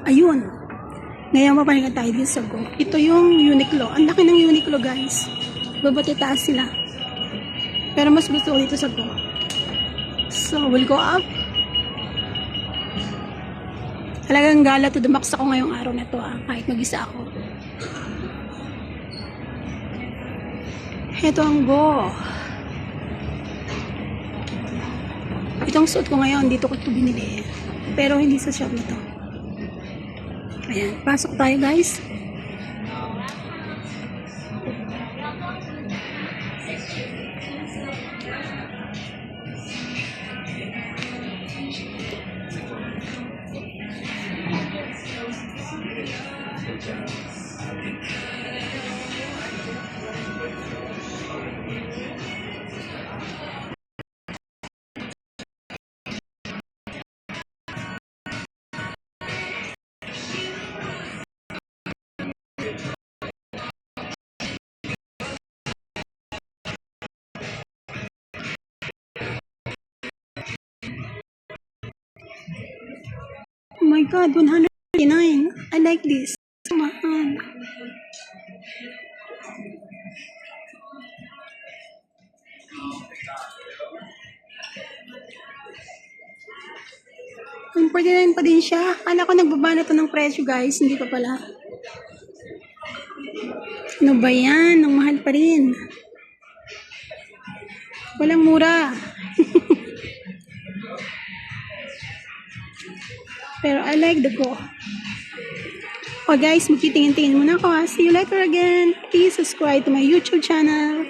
Ayun. Ngayon mapahinga tayo din sa Go. Ito yung Uniqlo. Ang laki ng Uniqlo, guys. Babati taas sila. Pero mas gusto ko dito sa Go. So, we'll go up. Talagang gala to the max ako ngayong araw na to, kahit mag-isa ako. Ito ang Go. Itong suot ko ngayon, dito ko ito binili. Pero hindi sa shop na to. Ayan, pasok tayo, guys. Oh my God, 139. I like this. Mahal. $149 pa din siya. Kala ko nagbaba na to ng presyo, guys. Hindi pa pala. Ano ba yan? Ang mahal pa rin. Walang mura. Pero I like the Go. Oh guys, magtitingin-tingin muna ako. See you later again. Please subscribe to my YouTube channel.